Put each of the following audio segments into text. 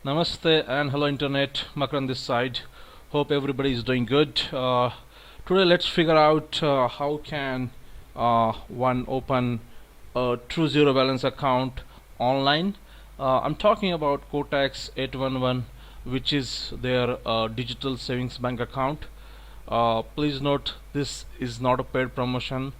Namaste and hello internet, Makran this side. Hope everybody is doing good. Today let's figure out how can one open a true zero balance account online. I'm talking about Kotak's 811, which is their digital savings bank account. Please note this is not a paid promotion.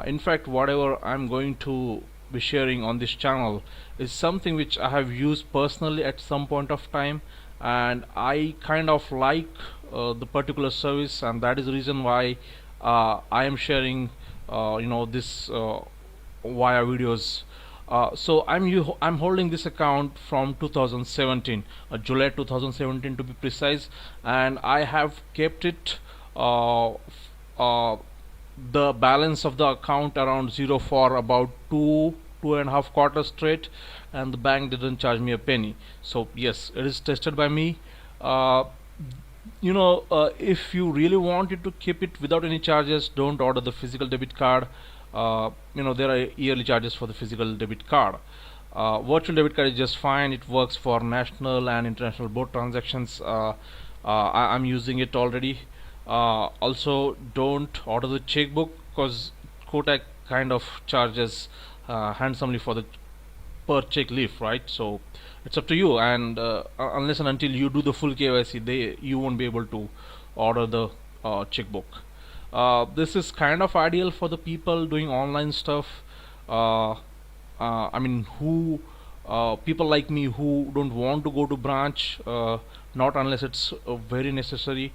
In fact, whatever I'm going to be sharing on this channel is something which I have used personally at some point of time, and I kind of like the particular service, and that is the reason why I am sharing this via videos. I'm holding this account from 2017, July 2017 to be precise, and I have kept it the balance of the account around zero for about two and a half quarters straight, and the bank didn't charge me a penny. So yes, it is tested by me. uh, if you really wanted to keep it without any charges, don't order the physical debit card. There are yearly charges for the physical debit card. Virtual debit card is just fine. It works for national and international board transactions. I'm using it already. Also, don't order the checkbook because Kotak kind of charges handsomely for the per check leaf, right? So it's up to you, and unless and until you do the full KYC, you won't be able to order the checkbook. This is kind of ideal for the people doing online stuff. uh, who people like me who don't want to go to branch, not unless it's very necessary.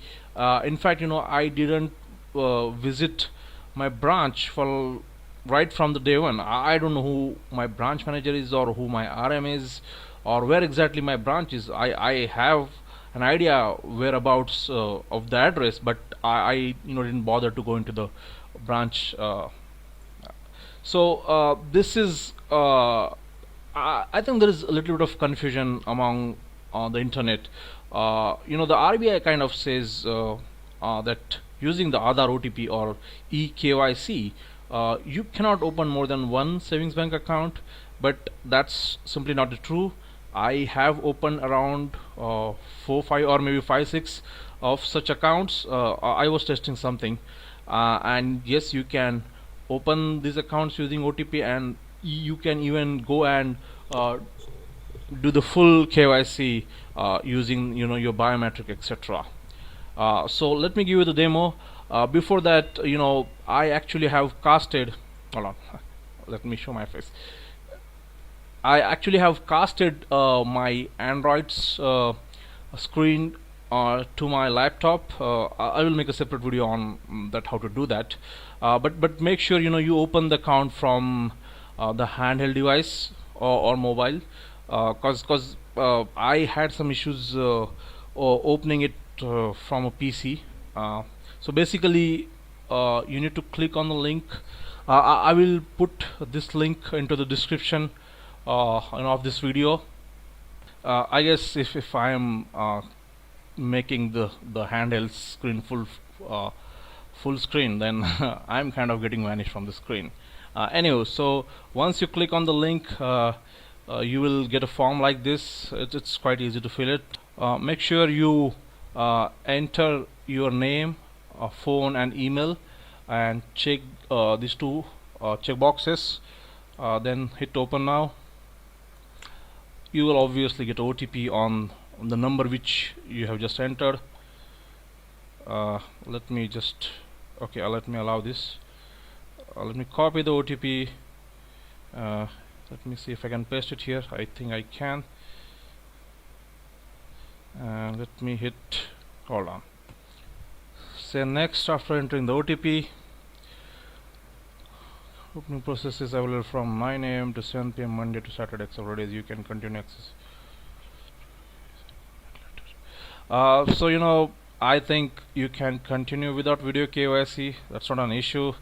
In fact, I didn't visit my branch for right from the day one. I don't know who my branch manager is, or who my RM is, or where exactly my branch is. I have an idea whereabouts of the address, but I didn't bother to go into the branch. This is I think there is a little bit of confusion among the internet. The RBI kind of says that using the Aadhaar OTP or eKYC, you cannot open more than one savings bank account, but that's simply not true. I have opened around 4, 5, or maybe 5, 6 of such accounts. I was testing something, and yes, you can open these accounts using OTP, and you can even go and do the full KYC using your biometric, etc. So let me give you the demo. Before that, I actually have casted. Hold on, let me show my face. I actually have casted my Android's screen to my laptop. I will make a separate video on that, how to do that. But make sure you open the account from the handheld device or mobile, because I had some issues opening it from a PC. So basically, you need to click on the link. I will put this link into the description of this video. I guess if I am making the handheld screen full screen, then I'm kind of getting vanished from the screen. Anyway, so once you click on the link, you will get a form like this. It's quite easy to fill it. Make sure you enter your name, phone, and email, and check these two check boxes. Then hit open now. You will obviously get OTP on the number which you have just entered. Let me allow this. Let me copy the OTP. Let me see if I can paste it here. I think I can. Let me hit, hold on, say next after entering the OTP. Opening process is available from 9 AM to 7 PM Monday to Saturday, several days. You can continue access. I think you can continue without video KYC. That's not an issue.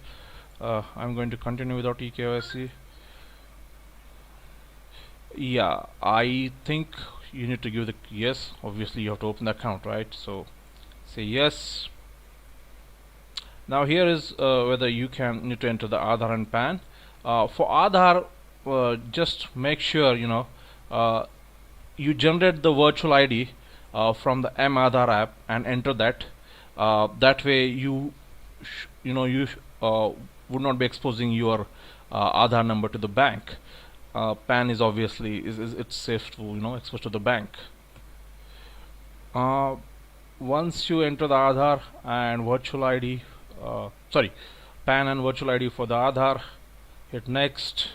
I'm going to continue without eKYC. Yeah, I think you need to give the yes. Obviously, you have to open the account, right? So say yes. Now here is whether you need to enter the Aadhaar and PAN. For Aadhaar, just make sure you generate the virtual ID from the M Aadhaar app and enter that. That way you would not be exposing your Aadhaar number to the bank. PAN is obviously it's safe to expose to the bank. Once you enter the Aadhaar and virtual ID, sorry, PAN and virtual ID for the Aadhaar, hit next.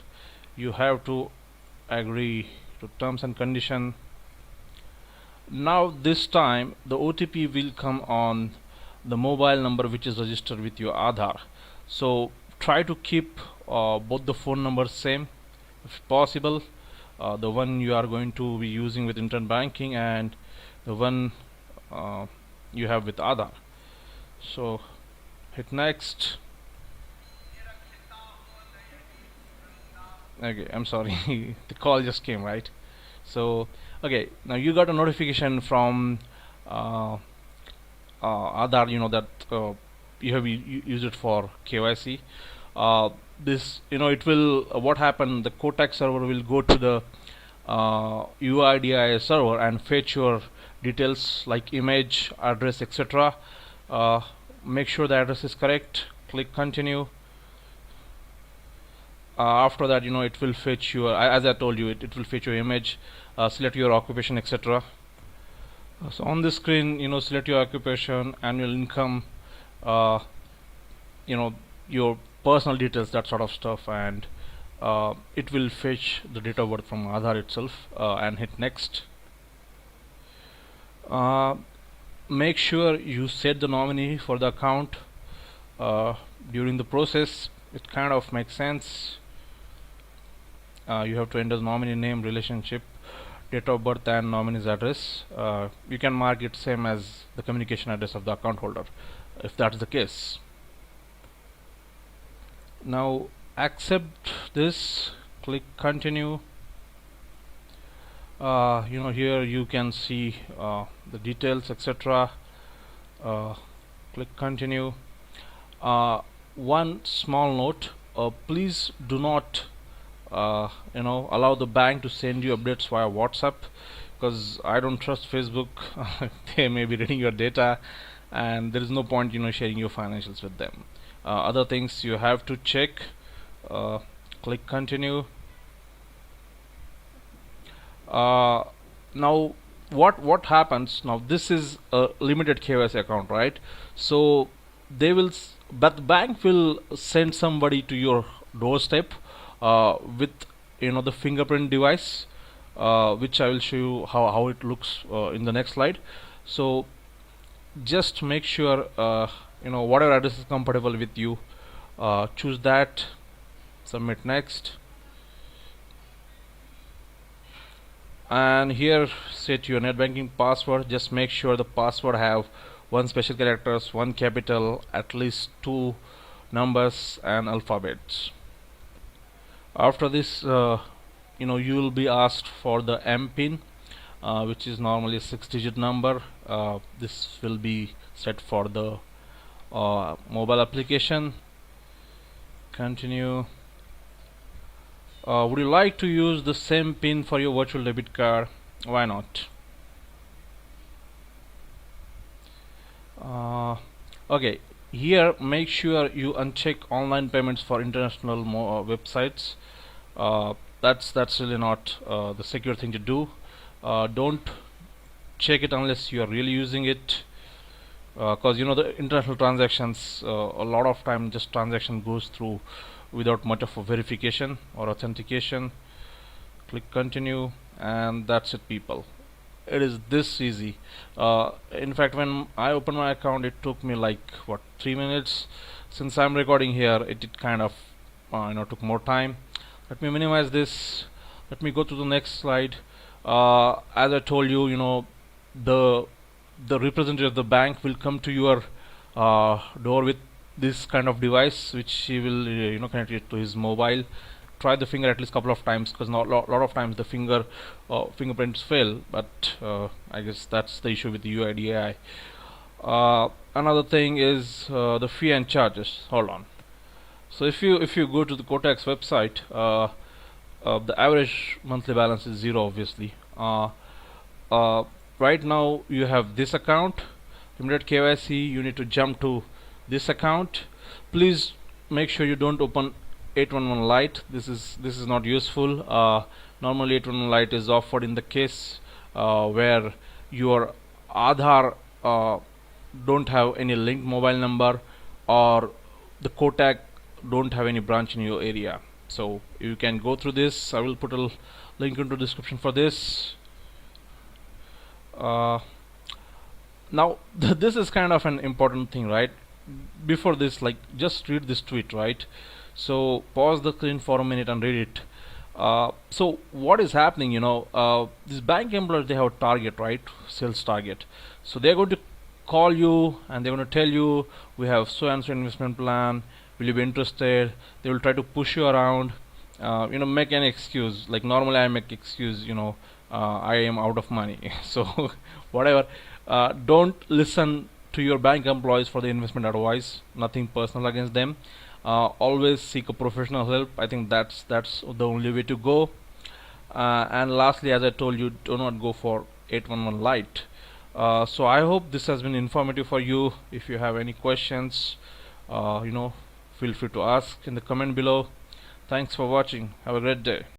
You have to agree to terms and condition. Now this time the OTP will come on the mobile number which is registered with your Aadhaar. So try to keep both the phone numbers same if possible, the one you are going to be using with internet banking and the one you have with Aadhaar. So hit next. Okay, I'm sorry, the call just came, right? So okay, now you got a notification from Aadhaar, that you have used it for KYC. This, it will, what happened, the Kotak server will go to the UIDIS server and fetch your details like image, address, etc. Make sure the address is correct, click continue. After that, it will fetch your, as I told you, it will fetch your image, select your occupation, etc. So on this screen, select your occupation, annual income, your personal details, that sort of stuff, and it will fetch the date of birth from Aadhaar itself and hit next. Make sure you set the nominee for the account during the process. It kind of makes sense. You have to enter the nominee name, relationship, date of birth, and nominee's address. You can mark it same as the communication address of the account holder if that's the case. Now accept this, click continue. Here you can see the details, etc. Click continue. One small note, please do not allow the bank to send you updates via WhatsApp, because I don't trust Facebook. They may be reading your data and there is no point sharing your financials with them. Other things you have to check. Click continue. Now what happens now, this is a limited KYC account, right? So they will but the bank will send somebody to your doorstep with the fingerprint device, which I will show you how it looks in the next slide. So just make sure whatever address is compatible with you, choose that, submit next, and here set your net banking password. Just make sure the password have one special characters, one capital, at least 2 numbers and alphabets. After this, you will be asked for the MPIN, which is normally a 6-digit number. This will be set for the mobile application. Continue. Would you like to use the same PIN for your virtual debit card? Why not? Okay, here make sure you uncheck online payments for international websites. That's really not the secure thing to do. Don't check it unless you are really using it, because the international transactions, a lot of time just transaction goes through without much of a verification or authentication. Click continue, and that's it, people. It is this easy. In fact, when I opened my account, it took me like 3 minutes. Since I'm recording here, it kind of took more time. Let me minimize this. Let me go to the next slide. As I told you, the representative of the bank will come to your door with this kind of device, which he will connect it to his mobile. Try the finger at least couple of times, because a lot of times the fingerprints fail, but I guess that's the issue with the UIDAI. Another thing is the fee and charges. Hold on. So if you go to the Kotak's website, the average monthly balance is 0, obviously. uh, right now you have this account, immediate KYC, you need to jump to this account. Please make sure you don't open 811 Lite. This is not useful. Normally 811 Lite is offered in the case where your Aadhaar don't have any linked mobile number, or the Kotak don't have any branch in your area. So you can go through this. I will put a link into the description for this. uh, Now this is kind of an important thing, right? Before this, like, just read this tweet, right? So pause the screen for a minute and read it. So what is happening, these bank employees, they have a target, right? Sales target. So they're going to call you and they're going to tell you, we have so and so investment plan, will you be interested? They will try to push you around, make an excuse. Like normally I make excuse, I am out of money. So whatever. Don't listen to your bank employees for the investment advice. Nothing personal against them. Always seek a professional help. I think that's the only way to go. And lastly, as I told you, do not go for 811 Lite. So I hope this has been informative for you. If you have any questions, feel free to ask in the comment below. Thanks for watching. Have a great day.